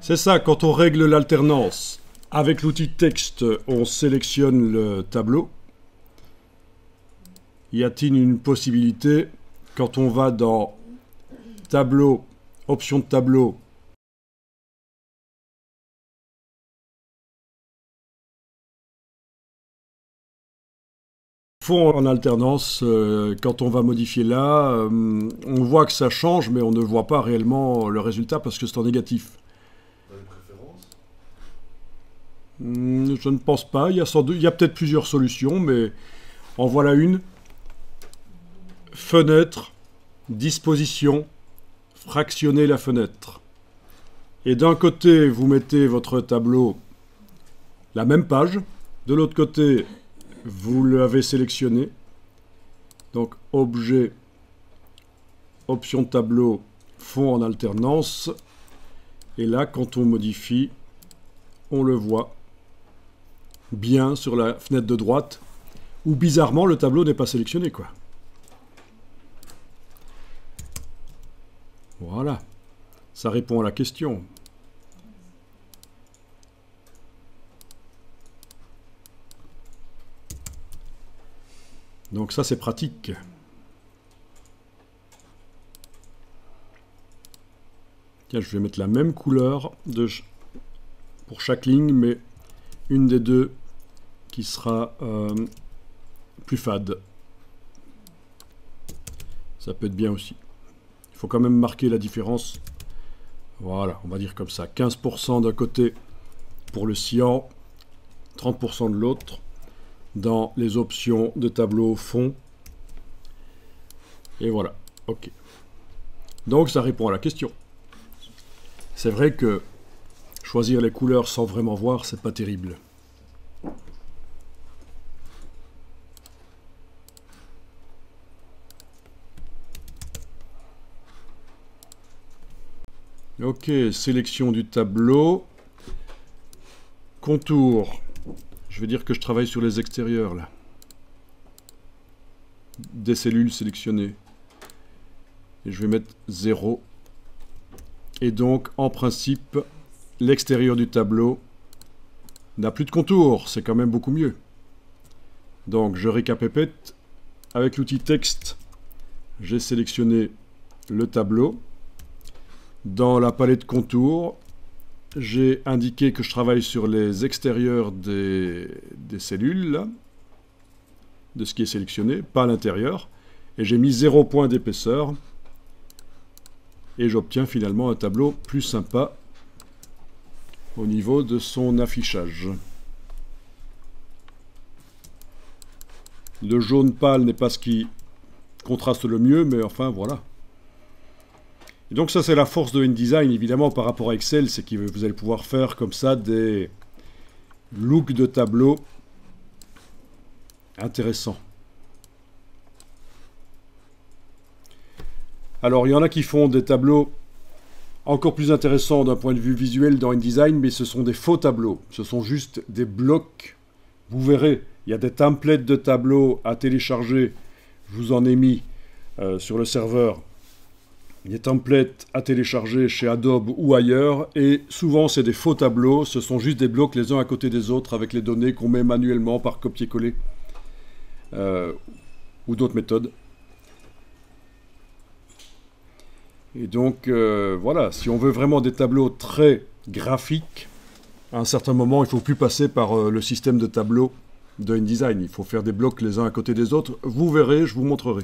C'est ça, quand on règle l'alternance, avec l'outil texte, on sélectionne le tableau. Y a-t-il une possibilité, quand on va dans tableau, option de tableau, fond en alternance, quand on va modifier là, on voit que ça change, mais on ne voit pas réellement le résultat parce que c'est en négatif. Je ne pense pas. Il y a peut-être plusieurs solutions, mais en voilà une. Fenêtre, disposition, fractionner la fenêtre. Et d'un côté, vous mettez votre tableau, la même page. De l'autre côté, vous l'avez sélectionné. Donc, objet, option de tableau, fond en alternance. Et là, quand on modifie, on le voit bien sur la fenêtre de droite, où bizarrement le tableau n'est pas sélectionné, quoi. Voilà, ça répond à la question. Donc ça, c'est pratique. Tiens, je vais mettre la même couleur pour chaque ligne, mais une des deux qui sera plus fade. Ça peut être bien aussi. Il faut quand même marquer la différence. Voilà, on va dire comme ça. 15% d'un côté pour le cyan, 30% de l'autre. Dans les options de tableau fond. Et voilà, ok. Donc ça répond à la question. C'est vrai que choisir les couleurs sans vraiment voir, c'est pas terrible. Ok, sélection du tableau. Contour. Je vais dire que je travaille sur les extérieurs, là. Des cellules sélectionnées. Et je vais mettre 0. Et donc, en principe, l'extérieur du tableau n'a plus de contour. C'est quand même beaucoup mieux. Donc, je récapépète. Avec l'outil texte, j'ai sélectionné le tableau. Dans la palette contour, j'ai indiqué que je travaille sur les extérieurs des cellules, là, de ce qui est sélectionné, pas l'intérieur. Et j'ai mis 0 point d'épaisseur. Et j'obtiens finalement un tableau plus sympa au niveau de son affichage. Le jaune pâle n'est pas ce qui contraste le mieux, mais enfin voilà. Et donc ça, c'est la force de InDesign, évidemment, par rapport à Excel, c'est que vous allez pouvoir faire comme ça des looks de tableaux intéressants. Alors, il y en a qui font des tableaux encore plus intéressants d'un point de vue visuel dans InDesign, mais ce sont des faux tableaux. Ce sont juste des blocs. Vous verrez, il y a des templates de tableaux à télécharger. Je vous en ai mis sur le serveur. Des templates à télécharger chez Adobe ou ailleurs, et souvent c'est des faux tableaux, ce sont juste des blocs les uns à côté des autres avec les données qu'on met manuellement par copier-coller ou d'autres méthodes. Et donc voilà, si on veut vraiment des tableaux très graphiques, à un certain moment il ne faut plus passer par le système de tableaux de InDesign, il faut faire des blocs les uns à côté des autres. Vous verrez, je vous montrerai.